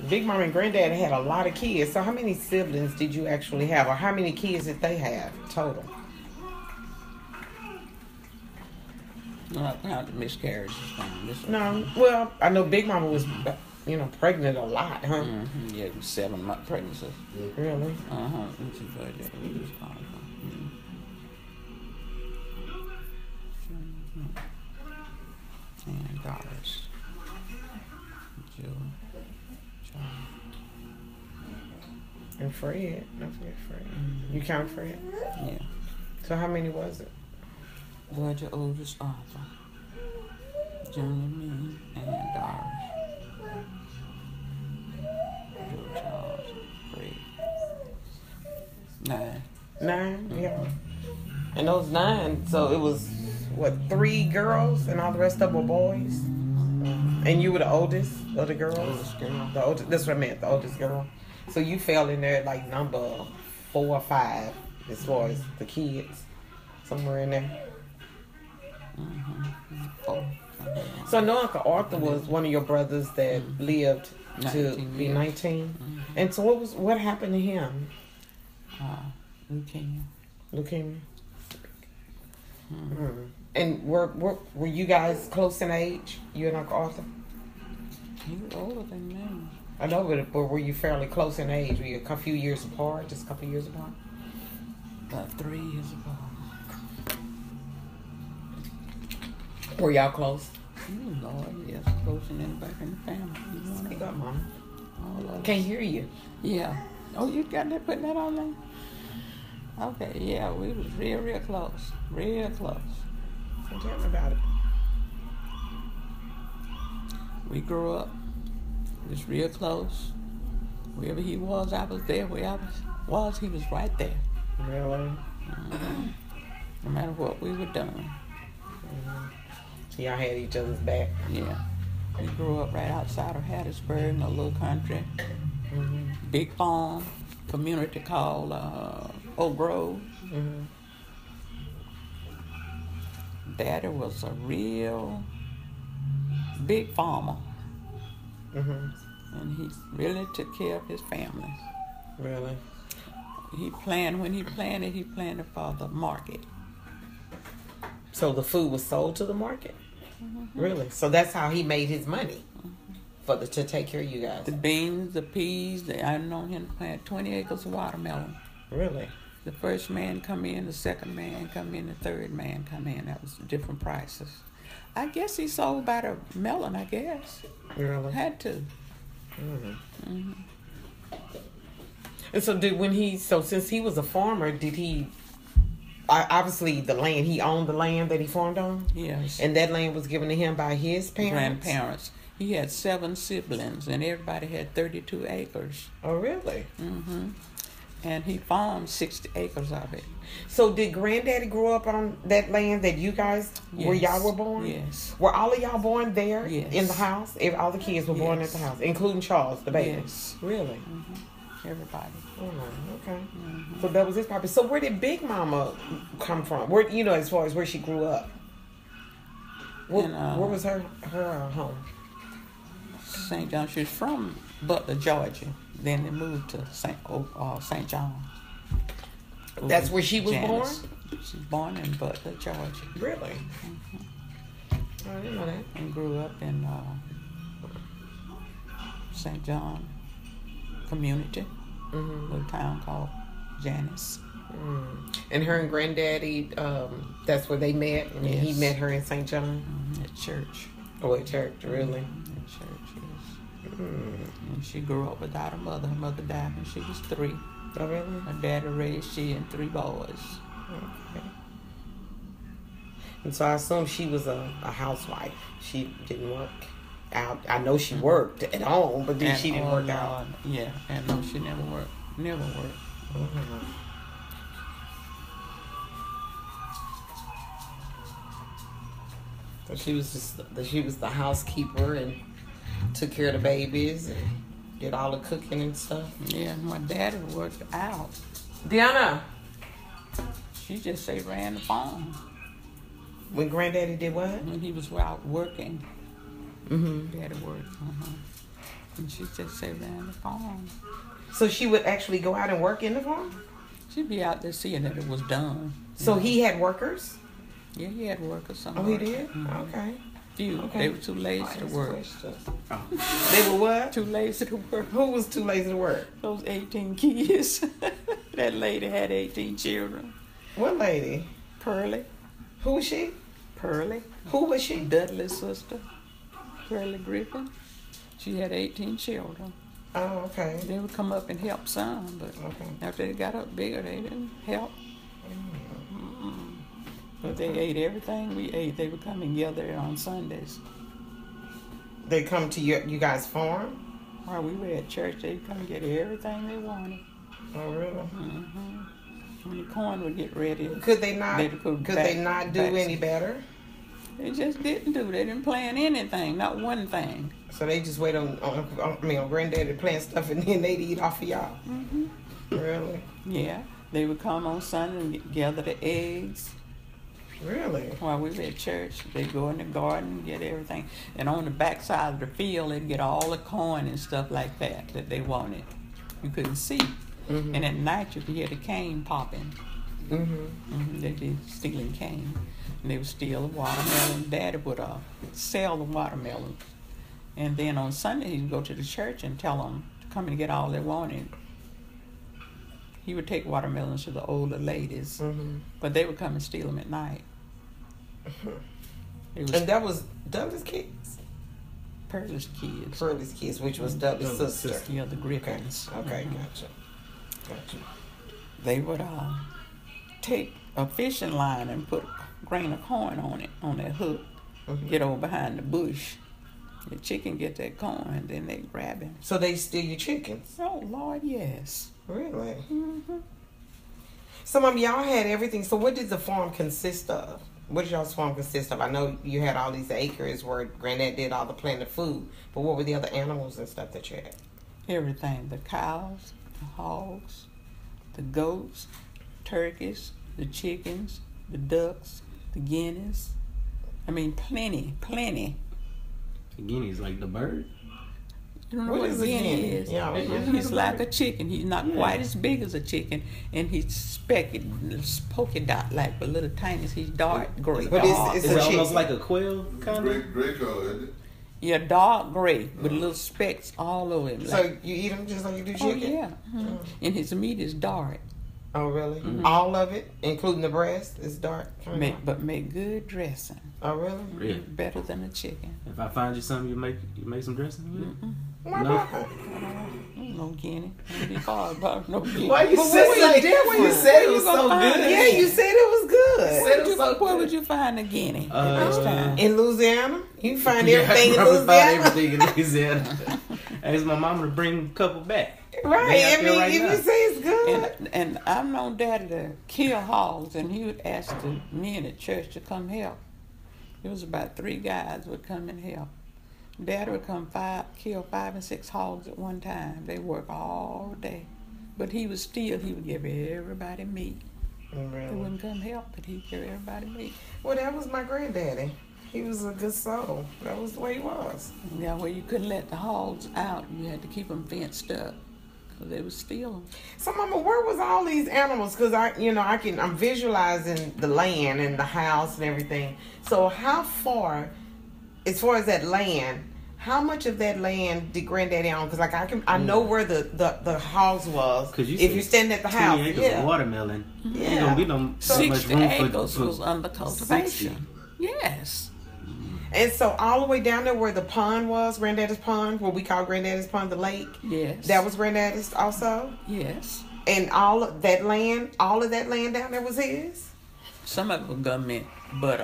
Big Mom and Granddad had a lot of kids. So how many siblings did you actually have, or how many kids did they have total? Not count the miscarriages. No. Well, I know Big Mama was, pregnant a lot, huh? Mm-hmm. Yeah, 7 month pregnancies. Really? Which is where we was calling from. And daughters. Jill. Charlie. And Fred. Don't forget Fred. You count Fred? Yeah. So how many was it? Georgia oldest Arthur. Junior me and Doris. Joe Charles. Fred. 9. 9? Yeah. And those 9, so it was, 3 girls and all the rest of them were boys? And you were the oldest of the girls? Oldest girl. The oldest, that's what I meant, the oldest girl. So you fell in there like number 4 or 5 as far as the kids. Somewhere in there. 4. So I know Uncle Arthur was one of your brothers that lived to be 19. And so what happened to him? Leukemia. Leukemia? And were you guys close in age? You and Uncle Arthur? He was older than me. I know, but were you fairly close in age? Were you a few years apart? Just a couple years apart? About 3 years apart. Were y'all close? Lord, yes, close and in back in the family. Speak up, Mama. All of Can't hear you. Yeah. Oh, you got that, putting that on there? Okay, yeah, we was real close. Real close. So tell me about it. We grew up, was real close. Wherever he was, I was there. Where I was, he was right there. Really? No matter what we were doing. So y'all had each other's back. Yeah. We grew up right outside of Hattiesburg in a little country. Big farm, community called Oak Grove. Daddy was a real big farmer. And he really took care of his family. Really? When he planted for the market. So the food was sold to the market? Really? So that's how he made his money to take care of you guys? The beans, the peas, I known him to plant 20 acres of watermelon. Really? The first man come in, the second man come in, the third man come in. That was different prices. I guess he sold by the melon, I guess. Really? Had to. And so since he was a farmer, did he, obviously he owned the land that he farmed on? Yes. And that land was given to him by his parents? Grandparents. He had 7 siblings, and everybody had 32 acres. Oh, really? And he farmed 60 acres of it. So did Granddaddy grow up on that land that you guys, where y'all were born? Yes. Were all of y'all born there? Yes. In the house? All the kids were born at the house, including Charles, the baby? Yes. Really? Everybody. Oh, okay. So that was his property. So where did Big Mama come from? Where, as far as where she grew up? Where was her home? St. John. She's from Butler, Georgia. Then they moved to St. John. That's where she was born? She's born in Butler, Georgia. Really? I didn't know that. And grew up in St. John community, little town called Janice. And her and Granddaddy, that's where they met? I mean, he met her in St. John? At church. Oh, at church, really? At church, yes. And she grew up without her mother. Her mother died when she was 3. Oh, really? Her daddy raised she and 3 boys. Okay. And so I assume she was a housewife. She didn't work out. I know she worked at home, but then she didn't work out. Yeah, and no, she never worked. Never worked. So she was the housekeeper and took care of the babies and did all the cooking and stuff. Yeah, my daddy worked out. Deanna. She just ran the farm. When Granddaddy did what? When he was out working. Daddy worked. And she just say ran the farm. So she would actually go out and work in the farm? She'd be out there seeing that it was done. So he had workers? Yeah, he had workers. Some Oh, he did? Mm-hmm. Okay. Few. Okay. They were too lazy to work. They were what? Too lazy to work. Who was too lazy to work? Those 18 kids. That lady had 18 children. What lady? Pearlie. Who was she? Pearlie. Who was she? Dudley's sister. Pearlie Griffin. She had 18 children. Oh, okay. They would come up and help some, but after they got up bigger, they didn't help. But they ate everything we ate. They would come and gather on Sundays. They come to you guys' farm? While we were at church, they'd come and get everything they wanted. Oh, really? Mm-hmm. When the corn would get ready, could they not do any better? They just didn't do. They didn't plan anything, not one thing. So they just wait on Granddaddy to plant stuff, and then they'd eat off of y'all. Mm-hmm. Really? Yeah. They would come on Sunday and gather the eggs. Really? While we were at church, they'd go in the garden and get everything. And on the back side of the field, they'd get all the corn and stuff like that they wanted. You couldn't see. Mm-hmm. And at night, you could hear the cane popping. Mm-hmm. Mm-hmm. They'd be stealing cane. And they would steal the watermelon. Daddy would sell the watermelons. And then on Sunday, he'd go to the church and tell them to come and get all they wanted. He would take watermelons to the older ladies, but they would come and steal them at night. And that was Dudley's kids? Pearlie's kids. Pearlie's kids, which was Dudley's sister. Yeah, the Griffins. Okay, gotcha. They would take a fishing line and put a grain of corn on it, on that hook, get over behind the bush. The chicken get that corn, and then they grab him. So they steal your chickens? Oh, Lord, yes. Really? Mm-hmm. So, Mom, y'all had everything. So what did the farm consist of? What did y'all's farm consist of? I know you had all these acres where Granddad did all the planted food, but what were the other animals and stuff that you had? Everything. The cows, the hogs, the goats, turkeys, the chickens, the ducks, the guineas. I mean, plenty. The guinea's like the bird? You don't know what a guinea is? Yeah, he's like a chicken. He's not quite as big as a chicken, and he's specky, polka dot like, but little tiny. He's dark gray. But it's it almost like a quail, kind of? Gray color, isn't it? Yeah, dark gray with little specks all over him. So you eat them just like you do chicken? Oh, yeah. Mm-hmm. And his meat is dark. Oh, really? Mm-hmm. All of it, including the breast, is dark? But make good dressing. Oh, really? Yeah. Better than a chicken. If I find you something, you make some dressing with it? Why no. not? No guinea. No guinea. Why you said so different? You said it was so good. Yeah, you said it was good. Where would you find a guinea this time? In Louisiana? You find everything in Louisiana? Find everything in Louisiana. I asked my mama to bring a couple back. Right. I mean, if you say it's good. And I've known Daddy to kill hogs, and he would ask the men at church to come help. It was about 3 guys would come and help. Dad would come kill 5 and 6 hogs at one time. They work all day. But he would give everybody meat. Really? They wouldn't come help, but he'd give everybody meat. Well, that was my granddaddy. He was a good soul. That was the way he was. Yeah, well, you couldn't let the hogs out. You had to keep them fenced up, because they would steal them. So, Mama, where was all these animals? Because I'm visualizing the land and the house and everything. So, how far, as far as that land, how much of that land did Granddaddy own? Because I know where the house was. If you stand at the 20 house, acres of watermelon. Yeah. Ain't gonna be no so much room acres for was under cultivation. 60. Yes. And so all the way down there where the pond was, Granddaddy's pond, what we call Granddaddy's pond, the lake. Yes. That was Granddaddy's also. Yes. And all of that land down there was his. Some of it was government, but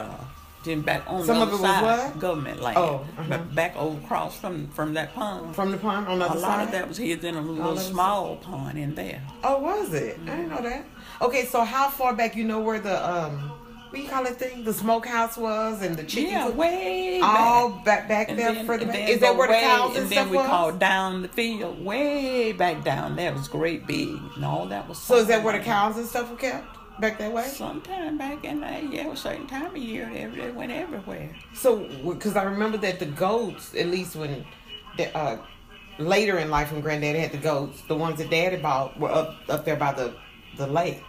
then back on some the of it other was side, what? government land. Oh, but back over across from that pond. From the pond on the other side. A lot of that was his in a little small pond in there. Oh, was it? I didn't know that. Okay, so how far back where the what do you call it thing? The smokehouse was and the chicken. Yeah, way all back there further back. Is that where the cows and stuff was? And then we called down the field, way back down. That was great big, and all that was. So is that where the cows and stuff were kept? Back that way? Sometime back in a certain time of year, they went everywhere. So, because I remember that the goats, at least when later in life when Granddaddy had the goats, the ones that Daddy bought were up there by the lake.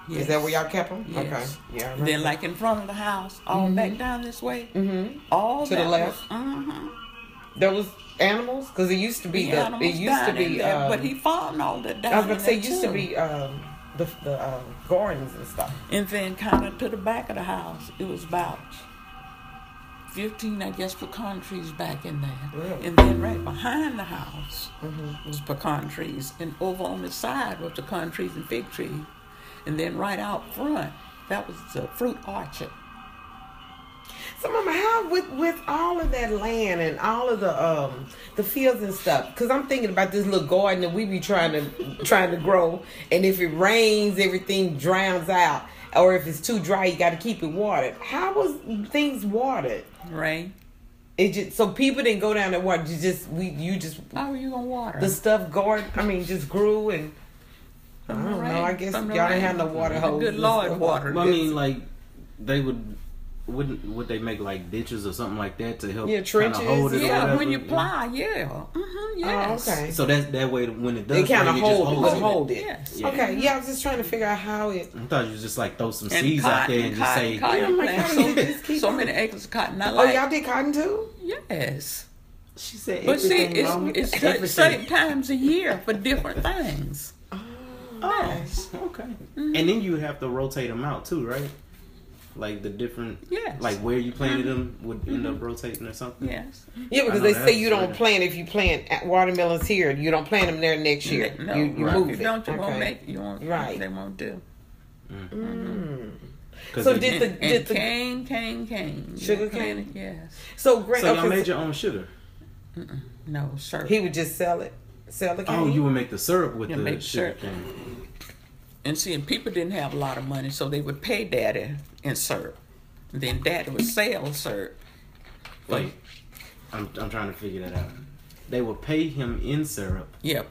Yes. Is that where y'all kept them? Yes. Okay. Yeah. I And remember. then like in front of the house, all back down this way, all To the left. There was animals because it used to be it used to be but he farmed all that down. I was going to say it there, used to too. be the gardens and stuff. And then kind of to the back of the house, it was about 15, I guess, pecan trees back in there. Really? And then right behind the house was pecan trees. And over on the side was pecan trees and fig trees. And then right out front, that was the fruit orchard. So, Mama, how with all of that land and all of the fields and stuff? Because I'm thinking about this little garden that we be trying to grow, and if it rains, everything drowns out, or if it's too dry, you got to keep it watered. How was things watered? Rain. It just so people didn't go down there water. You just How are you gonna water? the stuff just grew and. I don't know. I guess y'all didn't have no water hose. Good Lord, water. Well, I mean, like they would they make like ditches or something like that to help trenches. kinda hold it or Yeah, whatever? when you ply, yeah. Yes. Oh, okay. So that way when it does It kind of rain, it just holds hold it. Yes. Yeah. Okay. Yeah, I was just trying to figure out how it. I thought you was just like throw some And seeds out there and just say, cotton Yeah, my plants, God, just keep so on. many acres of cotton. I Oh, like. y'all did cotton too? Yes. she said, But see, everything wrong with it's everything. certain times a year for different things. Oh, okay. And then you would have to rotate them out too, right? Like the different, Yes. like where you planted them would end up rotating or something. Yes. Yeah, because I know they that say was you don't weird. plant if you plant watermelons here. You don't plant them there next year. No, you right. move If it. you don't, you won't Okay. make. You won't. Right. They won't do. So did And the cane. Sugar You cane? plant it, yes. so y'all made your own sugar. No, sir. he would just sell the cane? Oh, you would make the syrup with You the make sugar syrup. cane. And see, and people didn't have a lot of money, so they would pay Daddy in syrup. Then Daddy would sell syrup. Wait, I'm trying to figure that out. They would pay him in syrup. Yeah,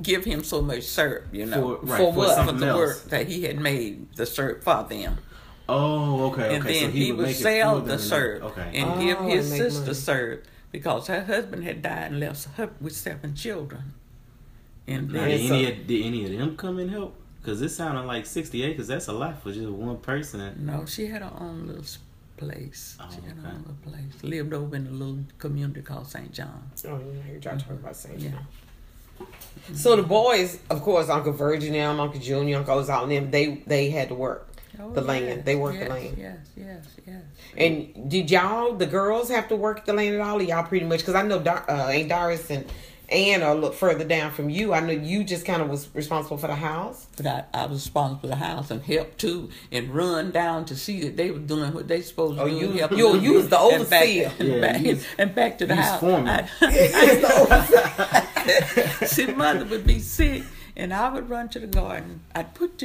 give him so much syrup, you know. For what? For something the else. work that he had made the syrup for them. Oh, okay. And okay. then so he would would make it sell for them the and syrup okay. and give his and make sister money. syrup because her husband had died and left her with 7 children. And Now, then did any of them come and help? Because it sounded like 60 acres. That's a lot for just one person. no, she had her own little place. Oh, She had her okay. own little place. Lived over in a little community called St. John. Oh, yeah, you're talking about St. Yeah. John. So the boys, of course, Uncle Virgin, them, Uncle Junior, Uncle Ozal, and them, they had to work the land. They worked the land. Yes. And did y'all, the girls, have to work the land at all? Or y'all pretty much, because I know Aunt Doris and Ann are a little further down from you. I know you just kind of was responsible for the house. But I was responsible for the house and helped too, and run down to see that they were doing what they supposed to do. you- help you them. was the And back- overseer. and back to the you was house. foreman. See, mother would be sick, and I would run to the garden. I'd put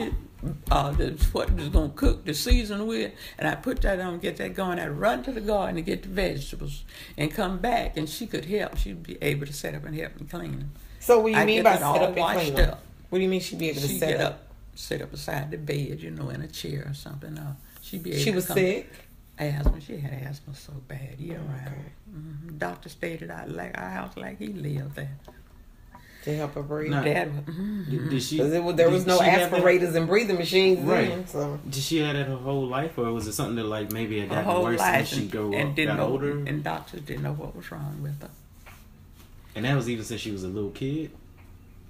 what was gonna cook the season with, and I put that on, get that going. I'd run to the garden and get the vegetables, and come back, and she could help. She'd be able to set up and help me clean them. So what do you I mean get by that set all up and washed clean them? up. What do you mean she'd be able to She'd set get up? up, sit up beside the bed, in a chair or something. She'd be able She to was come. sick? Asthma. She had asthma so bad year round. Okay. Doctor stated out like our house like he lived there. To help her breathe? Nah. Dad, Did she? Because there was did no she have that- aspirators and breathing machines Right. then. So. Did she have that her whole life, or was it something that like maybe it her got whole worse as life, she grew and up, didn't got know, older? and doctors didn't know what was wrong with her And that was even since she was a little kid.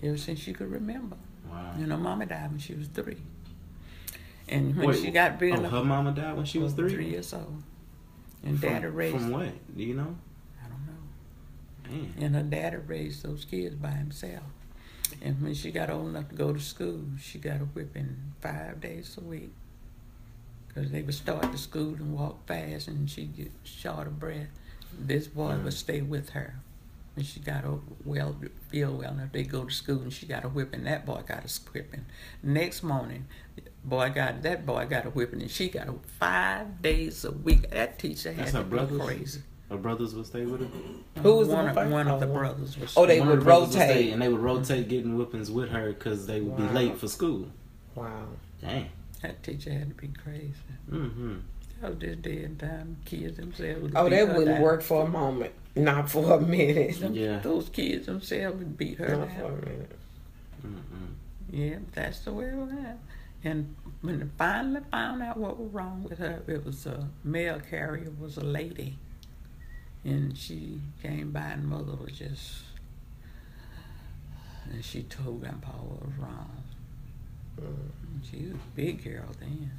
ever since she could remember. Wow. Mama died when she was 3, and when Wait, she got big oh, enough, her mama died when she was 3. 3 years old, and Daddy raised. From what? Do you know? I don't know. Man. And her daddy raised those kids by himself. And when she got old enough to go to school, she got a whipping 5 days a week. Because they would start the school and walk fast, and she'd get short of breath. This boy would stay with her. When she got feel well enough, they go to school, and she got a whipping. That boy got a whipping. Next morning, that boy got a whipping, and she got 5 days a week. That teacher had That's to her be brothers? crazy. Her brothers would stay with her. Who was the one one? of the Oh, brothers was. Oh, they One would of the brothers rotate. stay, and they would rotate getting whippings with her because they would be Wow. late for school. Wow. Dang. That teacher had to be crazy. Mm-hmm. That was just dead time. Kids themselves. would Oh, beat that her wouldn't down. work for a moment. Not for a minute. Yeah. Those kids themselves would beat her Not for down. a minute. Yeah, that's the way it went. And when they finally found out what was wrong with her, it was a mail carrier was a lady. And she came by and mother was just, and she told Grandpa what was wrong. She was a big girl then.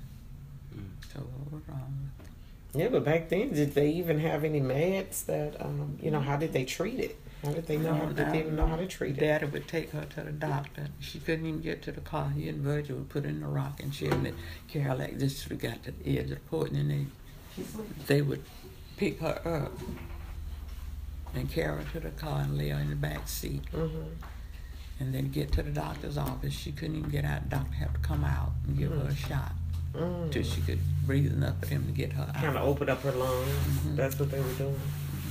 Told what was wrong with her. Yeah, but back then, did they even have any meds that, how did they treat it? How did they know? Did they even know how to treat it? Daddy would take her to the doctor. She couldn't even get to the car. He and Virgil would put her in the rocking chair and carry her like this. We got to the edge of the porch, and then they would pick her up and carry her to the car and lay her in the back seat. And then get to the doctor's office. She couldn't even get out. The doctor had to come out and give her a shot till she could breathe enough for him to get her out. Kind of open up her lungs. That's what they were doing.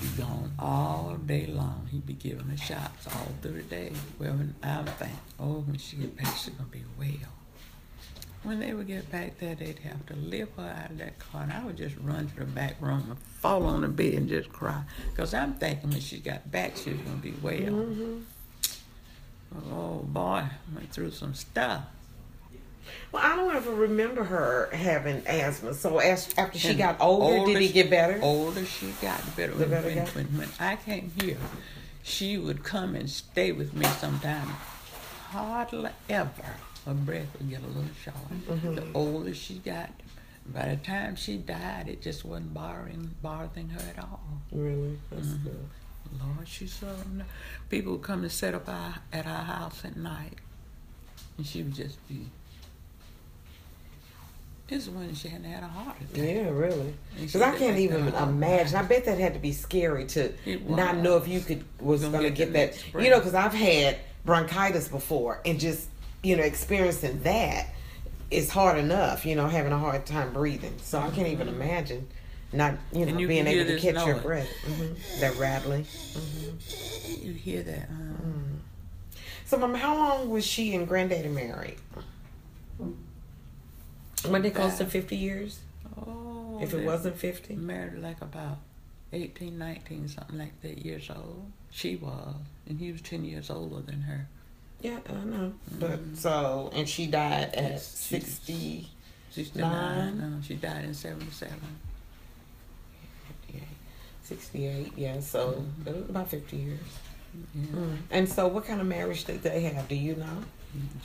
He'd be gone all day long. He'd be giving her shots all through the day. Well, when I would think, when she get back, she's going to be well. When they would get back there, they'd have to lift her out of that car, and I would just run to the back room and fall on the bed and just cry. Because I'm thinking when she got back, she was going to be well. Oh, boy, went through some stuff. Well, I don't ever remember her having asthma. So after she got older, did it get better? Older she got, the better. When I came here, she would come and stay with me sometime. Hardly ever her breath would get a little short. The older she got, by the time she died, it just wasn't bothering her at all. Really? That's good. Lord, she's so... People would come and set up at our house at night, and she would just be... This is when she hadn't had a heart attack. Yeah, really. Because I can't even imagine. I bet that had to be scary to not know if you was going to get that. Because I've had bronchitis before, and just, experiencing that is hard enough, having a hard time breathing. So I can't even imagine not, being able to catch your breath. That rattling. You hear that? So, Mama, how long was she and Granddaddy married? When they close to 50 years? Oh. If it wasn't 50? Married like about 18, 19, something like that, years old. She was. And he was 10 years older than her. Yeah, I know. But and she died at 69? 69. She died in 77. 68, yeah. So about 50 years. Yeah. And so what kind of marriage did they have? Do you know?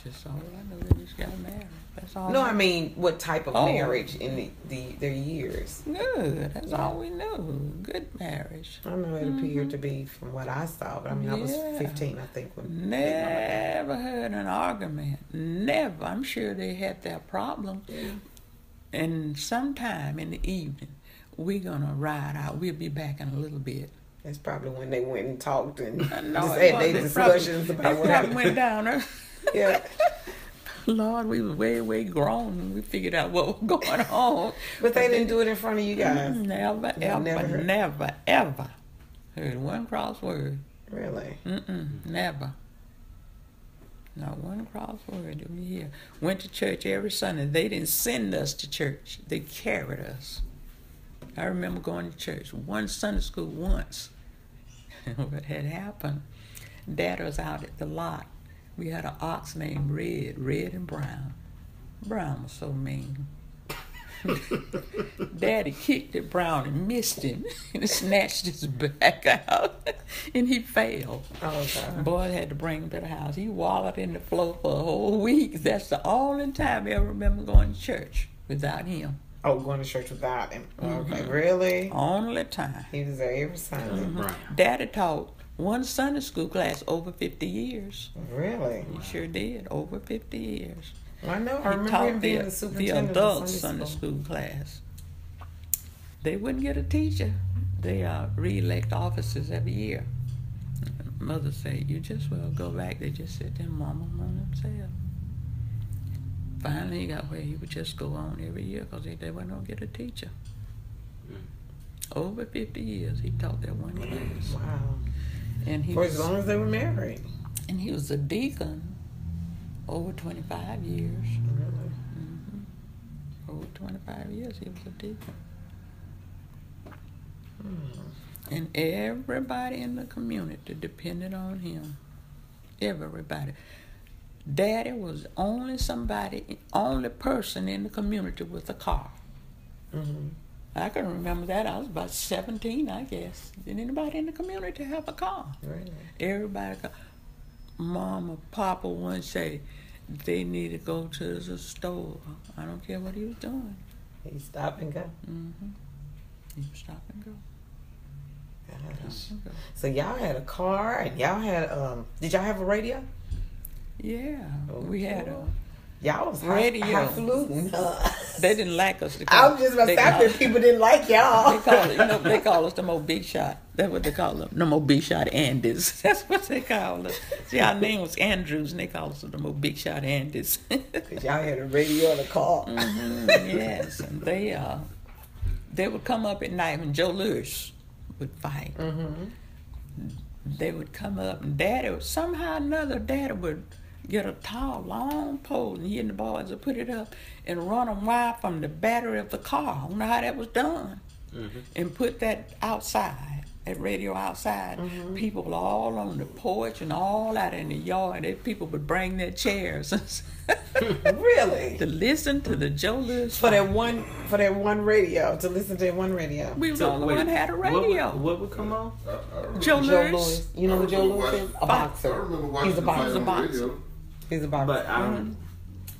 Just all I know, they just got married. That's all. No, I mean, what type of marriage in their years? Good. That's all we know. Good marriage. I know it appeared to be from what I saw, but I mean, I was 15, I think. Never heard an argument. Never. I'm sure they had their problems. Yeah. And sometime in the evening, we're going to ride out. We'll be back in a little bit. That's probably when they went and talked and just had their discussions about what happened. Went down there. Yeah. Lord, we were way, way grown when we figured out what was going on. But they didn't do it in front of you guys? Never, ever heard one cross word. Really? Never. Not one cross word did we hear. Went to church every Sunday. They didn't send us to church. They carried us. I remember going to church one Sunday school once. What had happened, Dad was out at the lot. We had an ox named Red and Brown. Brown was so mean. Daddy kicked at Brown and missed him and snatched his back out and he fell. Oh, God. Boy had to bring him to the house. He wallowed in the floor for a whole week. That's the only time I ever remember going to church without him. Oh, going to church without him. Okay, really? Only time. He was there every Sunday. Right. Daddy taught one Sunday school class over 50 years. Really? He sure did, over 50 years. I know. I remember him being the superintendent the adult of Sunday school class. They wouldn't get a teacher. They re-elect officers every year. Mother said, you just well go back. They just sit there, mama on themselves. Finally, he got where he would just go on every year because they weren't going to get a teacher. Over 50 years, he taught that one class. Wow. And he for as long as they were married. And he was a deacon over 25 years. Really? Over 25 years, he was a deacon. And everybody in the community depended on him. Everybody. Daddy was only person in the community with a car. Mm-hmm. I can remember that. I was about 17, I guess. Did anybody in the community have a car? Really? Everybody. Mama, Papa once say they need to go to the store. I don't care what he was doing. He stop and go. Mm-hmm. He would stop and go. Gosh. So y'all had a car, and y'all had did y'all have a radio? Yeah, we had a y'all was radio. highfalutin. They didn't like us. I was just about to say, people didn't like y'all. They call us the more big shot. That's what they call them, the more big shot Andes. That's what they call us. See, our name was Andrews, and they call us the more big shot Andes. Cause y'all had a radio and a car. Mm-hmm, yes, and they would come up at night when Joe Lewis would fight. Mm-hmm. They would come up, and Daddy would get a tall, long pole, and he and the boys would put it up and run a wire from the battery of the car. I don't know how that was done. Mm-hmm. And put that outside, that radio outside. Mm-hmm. People were all on the porch and all out in the yard. People would bring their chairs. Really? To listen to the Joe Lewis for that one radio, to listen to that one radio. We were the only one had a radio. What would come on? Joe Lewis. You know who Joe Lewis is? A boxer. I remember watching He's a boxer. He's a boxer. But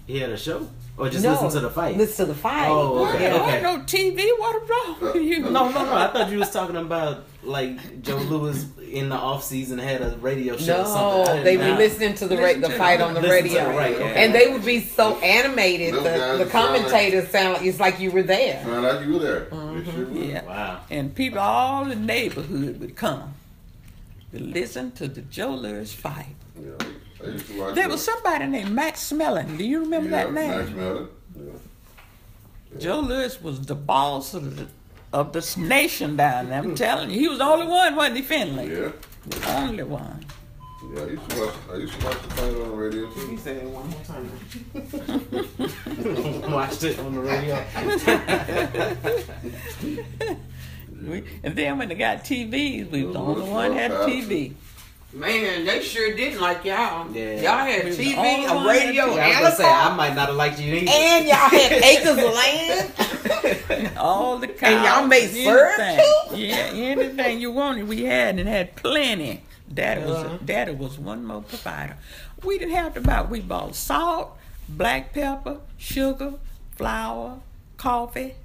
he had a show? Or just listen to the fight? Listen to the fight. Oh, okay. Yeah. Okay. No TV, what wrong with you? No. I thought you was talking about like Joe Lewis in the off season had a radio show. No, they be listening to the fight on the radio, and they would be so animated. The commentators sound like it's like you were there. Sound like you were there. Mm-hmm. Yeah. Wow. And people all the neighborhood would come to listen to the Joe Lewis fight. Yeah. There was somebody named Max Mellon. Do you remember that name? Max Mellon. Yeah. Joe Lewis was the boss of this nation down there. I'm telling you, he was the only one, wasn't he, Finley? Yeah. The only one. Yeah, I used to watch the fight on the radio too. You said it one more time. Watched it on the radio. And then when they got TVs, we was the only one had a TV. Man, they sure didn't like y'all. Yeah. Y'all had TV, a radio, and a car. I might not have liked you either. And y'all had acres of land. All the cows. And y'all made syrup too? Yeah, anything you wanted, we had, and had plenty. Daddy was one more provider. We didn't have to buy. We bought salt, black pepper, sugar, flour, coffee.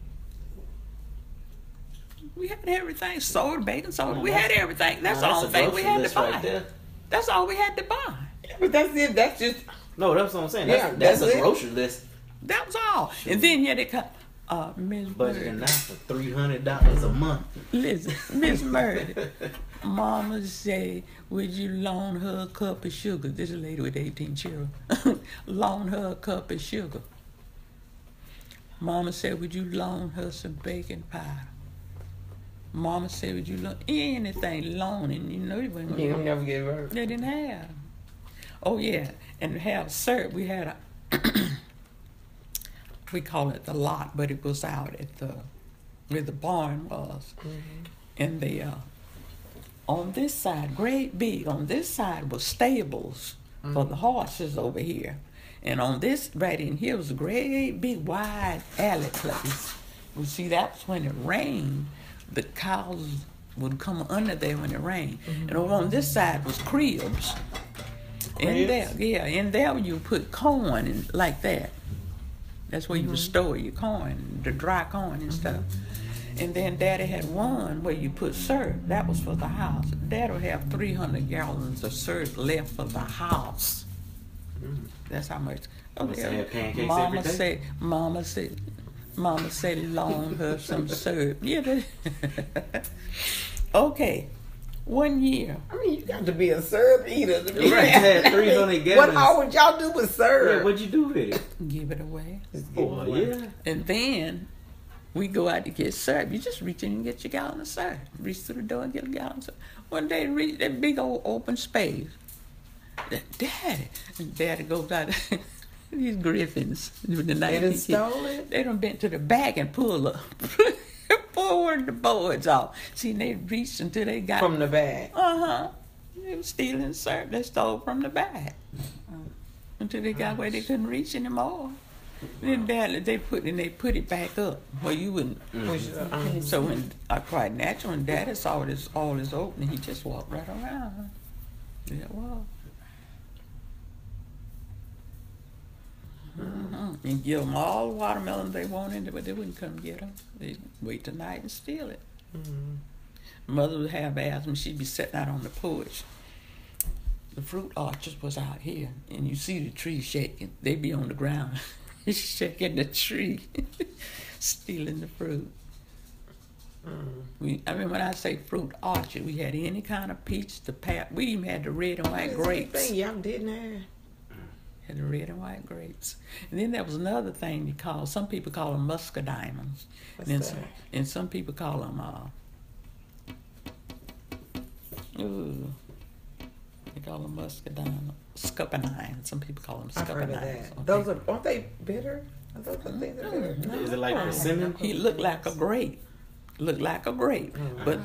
We had everything. Soda, baking soda. We had everything. That's the only thing we had to buy. Right, that's all we had to buy. Yeah, but that's it. That's just... No, that's what I'm saying. That's a grocery list. That was all. Sure. And then, they come... Miss Budgeting now for $300 a month. Listen, Miss Murray, Mama say, would you loan her a cup of sugar? This is a lady with 18 children. Loan her a cup of sugar. Mama said, would you loan her some baking powder? Mama said, would you loan anything loaning? You wasn't you never get hurt. They didn't have. Oh, yeah. And to have syrup, we had a... we call it the lot, but it was out at where the barn was. Mm-hmm. And on this side, great big, on this side was stables for the horses over here. And on this, right in here, was a great big wide alley place. You see, that's when it rained. The cows would come under there when it rained. Mm-hmm. And over on this side was cribs. In there you put corn and like that. That's where you would store your corn, the dry corn and stuff. And then Daddy had one where you put syrup. That was for the house. Daddy would have 300 gallons of syrup left for the house. That's how much. Mama said, loan her some syrup. Yeah. Okay. 1 year. I mean, you got to be a syrup eater to be right. Had 300 gallons. What all would y'all do with syrup? Yeah, what'd you do with it? Give it away. Yeah. And then we go out to get syrup. You just reach in and get your gallon of syrup. Reach through the door and get a gallon of syrup. One day, reach that big old open space. Daddy. And Daddy goes out. These griffins. The they done stole it? They done bent to the back and pull pull one of the boards off. See, they reached until they got From the bag. They was stealing syrup. They stole from the bag until they got where they couldn't reach anymore. Then they put it back up where you wouldn't. So when quite natural, when Daddy saw this all this opening, he just walked right around. Yeah, it was. And give them all the watermelons they wanted, but they wouldn't come get them. They'd wait till night and steal it. Mother would have asthma. She'd be sitting out on the porch. The fruit orchard was out here, and you see the tree shaking. They'd be on the ground, shaking the tree, stealing the fruit. When I say fruit orchard, we had any kind of peach, we even had the red and white grapes. Y'all didn't have. Had the red and white grapes. And then there was another thing some people call them muscadimus. And some people call them, they call them scuppernine. Some people call them I've heard of scuppernines. that. Those aren't they bitter? I thought the things are bitter. No. Is it like persimmon? He looked like a grape. But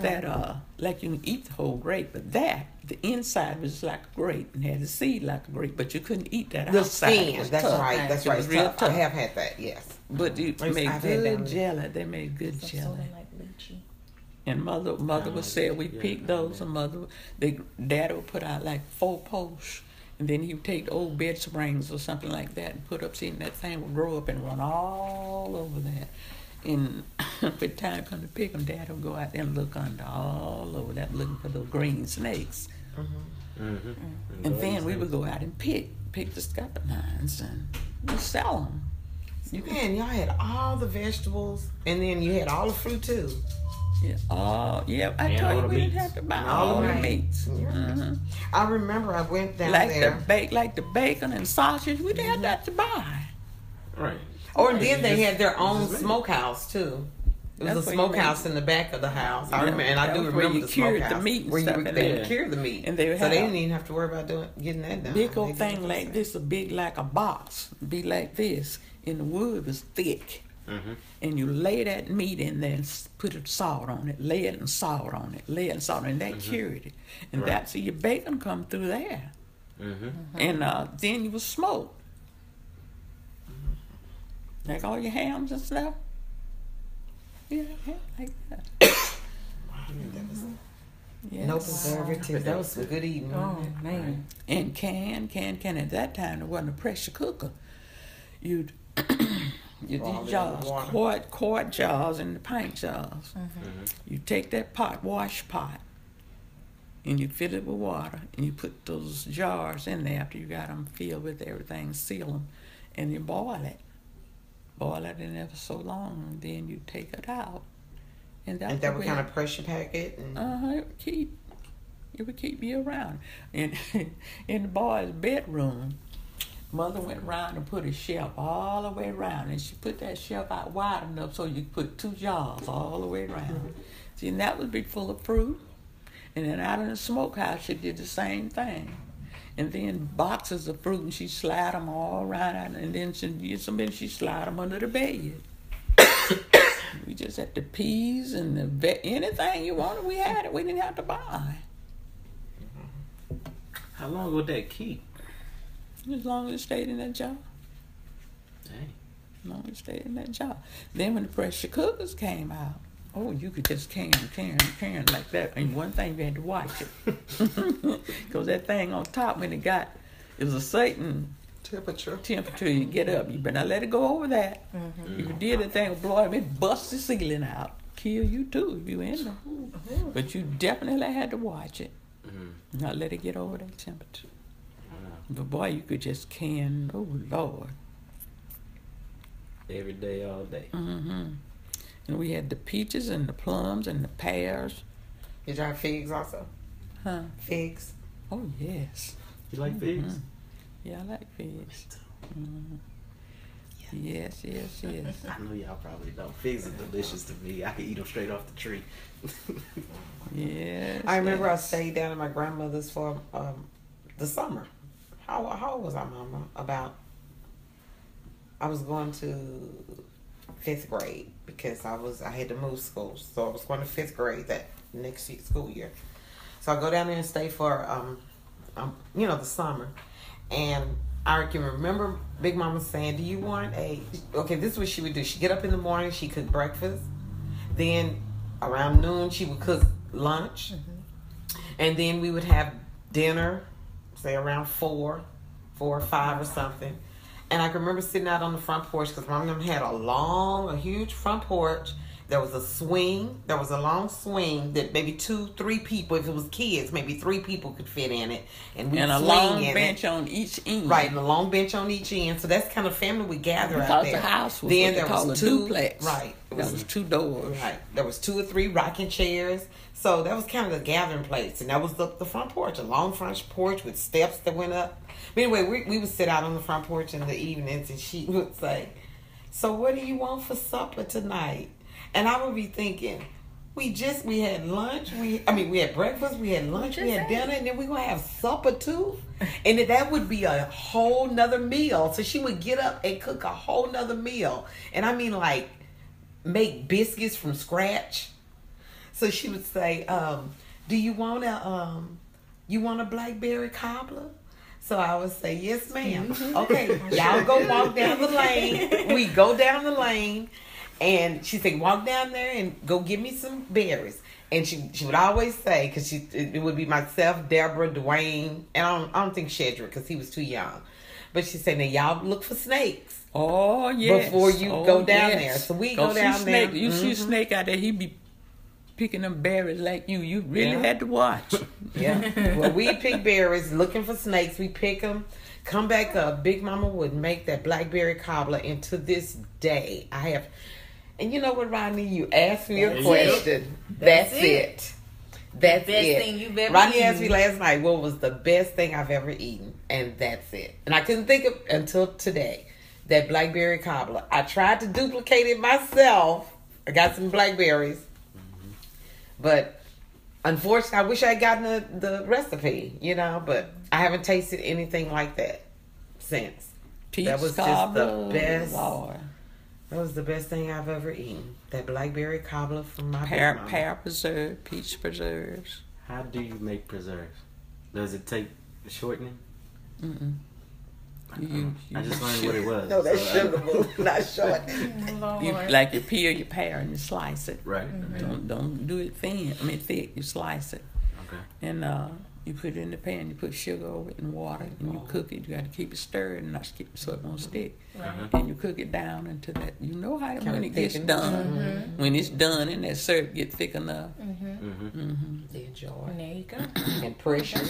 that, like you can eat the whole grape, but the inside was like a grape and had a seed like a grape, but you couldn't eat that the outside. skin, that's tough. right. That's It right. was It's real tough. tough. I have had that, yes. But you made I've had good that. jelly. They made good jelly. Sort of like lychee. And mother would say we picked those, and Daddy would put out like 4 posts, and then he would take the old bed springs or something like that and put up, seeing that thing would grow up and run all over that. And when time come to pick them, Dad would go out there and look under all over that, looking for those green snakes. And then we would go out and pick the scuppernines and we'd sell them. Man, y'all had all the vegetables, and then you had all the fruit too. I And told you all the we didn't meats. have to buy And all all the the meats. I remember I went down Like there. the bacon and sausage, we didn't have that to buy. Right. Or then they had their own smokehouse too. It was That's a where you smokehouse in the back of the house. I Yeah, remember, and I that do was where remember you the cured the smokehouse meat and where stuff they in would there. cure the meat, And they would so they have- didn't even have to worry about getting that done. Big old They thing did like it. this, a big like a box, be like this, and the wood was thick. And you lay that meat in there and put salt on it, lay it and salt on it, lay it and salt on it, and that cured it. And that's your bacon come through there. And then you was smoked. Like all your hams and stuff. Yeah, like that. Yes. No preservatives. That was some good eating. Oh, wasn't it? man. And can. At that time, there wasn't a pressure cooker. You'd these jars, quart jars and the pint jars. You take that wash pot, and you fill it with water, and you put those jars in there after you got them filled with everything, seal them, and you boil it. Boil it in there for so long, and then you take it out. And And that would kind of pressure pack it. And it would keep you around. And in the boy's bedroom, Mother went around and put a shelf all the way around, and she put that shelf out wide enough so you could put 2 jars all the way around. See, and that would be full of fruit. And then out in the smokehouse, she did the same thing. And then boxes of fruit, and she slide them all around, and then she slide them under the bed. We just had the peas and anything you wanted, we had it. We didn't have to buy. How long would that keep? As long as it stayed in that jar. Dang. As long as it stayed in that jar. Then when the pressure cookers came out, you could just can like that. And one thing, you had to watch it. Because that thing on top, when it was a certain temperature you get up. You better not let it go over that. If you did, that thing would blow up, it bust the ceiling out. Kill you too if you in there. But you definitely had to watch it. Not let it get over that temperature. But boy, you could just can, oh Lord. Every day, all day. And we had the peaches and the plums and the pears. Did y'all have figs also? Huh? Figs. Oh, yes. You like figs? Yeah, I like figs. Yes. I know y'all probably don't. Figs are delicious to me. I could eat them straight off the tree. Yes. I remember I stayed down at my grandmother's for the summer. How old was I, Mama? I was going to 5th grade because I had to move schools, so I was going to 5th grade that next school year. So I go down there and stay for the summer, and I can remember Big Mama saying, "Do you want okay?" This is what she would do. She'd get up in the morning, she cooked breakfast, then around noon she would cook lunch, and then we would have dinner, say around 4 or 5 or something. And I can remember sitting out on the front porch because Mom and them had a huge front porch. There was a swing. There was a long swing that maybe 2-3 people, if it was kids, maybe 3 people could fit in it. And a long bench on each end. Right, and a long bench on each end. So that's kind of family we gather out there. Because the house was then what they call a duplex. Right. There was 2 doors. Right. There was 2 or 3 rocking chairs. So that was kind of the gathering place. And that was the front porch, a long front porch with steps that went up. But anyway, we would sit out on the front porch in the evenings, and she would say, "So what do you want for supper tonight?" And I would be thinking, we had lunch, we had breakfast, we had lunch, we had dinner, and then we gonna have supper too? And that would be a whole nother meal. So she would get up and cook a whole nother meal. And I mean, like, make biscuits from scratch. So she would say, "Do you want a blackberry cobbler?" So I would say, "Yes, ma'am." Okay, y'all go walk down the lane. We go down the lane. And she said, "Walk down there and go get me some berries." And she would always say, because it would be myself, Deborah, Dwayne, and I don't think Shedrick, because he was too young. But she said, "Now y'all look for snakes." Oh, yes. Before you go down there. So we go down there. You see a snake out there, he be picking them berries like you. You really had to watch. Yeah. Well, we pick berries, looking for snakes. We pick them. Come back up. Big Mama would make that blackberry cobbler. And to this day, I have... And you know what, Rodney? You asked me a question. That's it. That's the best it. thing you've ever Rodney eaten. asked me last night what was the best thing I've ever eaten. And that's it. And I couldn't think of until today. That blackberry cobbler. I tried to duplicate it myself. I got some blackberries. But unfortunately, I wish I had gotten the recipe, but I haven't tasted anything like that since. That was just the best. Lord. That was the best thing I've ever eaten. That blackberry cobbler from my pear mama. Pear preserve, peach preserves. How do you make preserves? Does it take shortening? Mm-mm. I just learned what it was. No, that's sugar, not short. You peel your pear and you slice it. Right. Don't do it thick. You slice it. Okay. And you put it in the pan. You put sugar over it and water, and you cook it. You got to keep it stirred and not skip so it won't stick. Right. And you cook it down until that. You know how when it gets thicken. done. When it's done and that syrup get thick enough. The enjoy. There you go. And pressure.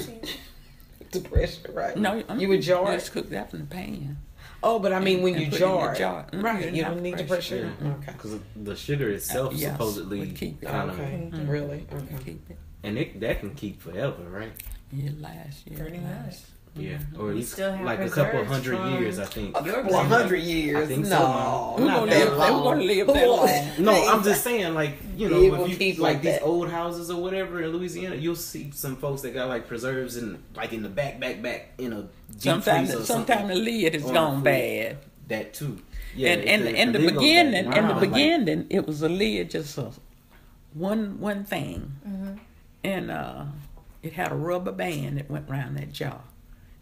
The pressure, right? No, you would jar you it. just cook that from the pan. Oh, but I mean when and you put it in jar the it. jar. Right. You don't need the pressure. Yeah. Okay. Because the sugar itself Yes, supposedly would keep it. kind of, Okay. Really? Okay. Keep it. and that can keep forever, right? It lasts. Yeah, Pretty it much. lasts. Yeah, or at least still have like a couple preserves 100 from- years, I think. A couple of 100 years. I think no, so, Mom. Who not gonna that live- long. who gonna live Who that gonna- long? No, I'm just saying, like, It if will you keep like like these that. old houses or whatever in Louisiana, you'll see some folks that got like preserves in the back in a deep Sometimes freezer or the lid has on gone food. bad. That too. Yeah, And in the lid goes beginning, back. Like, it was a lid, just one thing, and it had a rubber band that went around that jar.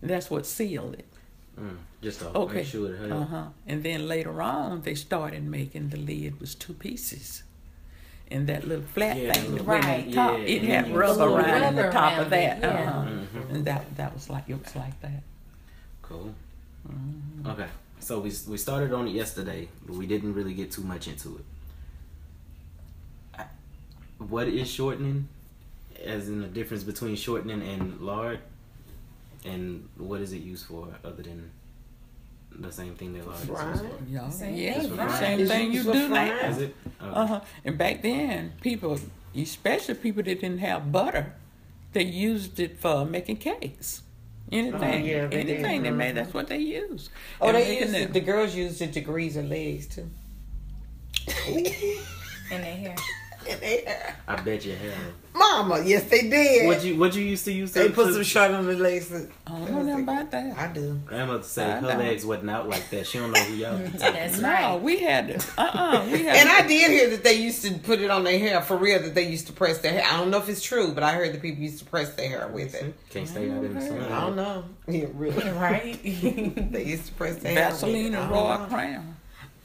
And that's what sealed it. just to Okay. make sure it held. And then later on, they started making the lid was 2 pieces. And that little flat Yeah, thing that right. went on top, Yeah, it yeah. had rubber little around the rubber top around of that. it, yeah. And that was like, it was like that. Cool. Okay, so we started on it yesterday, but we didn't really get too much into it. What is shortening? As in the difference between shortening and lard, and what is it used for other than the same thing that lard is used for? Yeah, Same yes, thing, the right. same It's thing you used for do frying. now. Is it? Okay. And back then, people, especially people that didn't have butter, they used it for making cakes. Anything, yeah, they did. anything they made, that's what they used. Oh, And they making used them- it. The girls used it to grease their legs too. In their hair. in their hair. I bet you have. Mama, yes, they did. What you used to use? They put some shirt on the legs. I don't know nothing about that. I do. Grandmother said I her know. legs wasn't out like that. She don't know who y'all. That's No, right. we had it. We had And I did hear that they used to put it on their hair for real. That they used to press their hair. I don't know if it's true, but I heard that people used to press their hair with it. Can't stay out in the sun. I don't know. Yeah, really. Right? They used to press their hair. Vaseline with it. and I don't Royal know. Crown.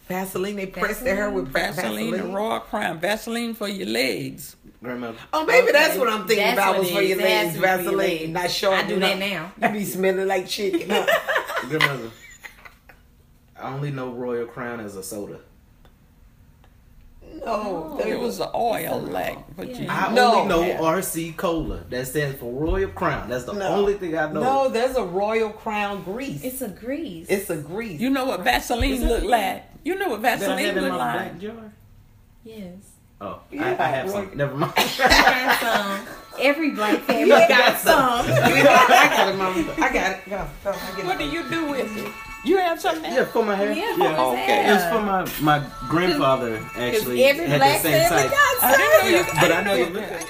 Vaseline. They press their hair with Vaseline and Royal Crown. Vaseline for your legs. Grandmother. Oh, maybe that's Okay. what I'm thinking That's about what was it for your is. legs. That's for your Vaseline, legs. not short. I do that now. You be smelling like chicken. Huh? Grandmother. I only know Royal Crown as a soda. No, It was the oil like. But you, I No. only know Yeah. RC Cola. That stands for Royal Crown. That's the No. only thing I know. No, there's a Royal Crown grease. It's a grease. It's a grease. you know what Vaseline look like? You know what That I Vaseline have in look my like? black jar. Yes. Oh, Yeah, I have Royal- some. Never mind. I got some. Every black family Yeah, got some. I got it, Mama. I got it. Go, I get What it. do you do with it? You have something else? Yeah, for my hair. Yeah, Yeah. for his Okay. hair. It's for my grandfather actually Every had black the same family type. got some. I didn't know you. But I didn't know know you you. look at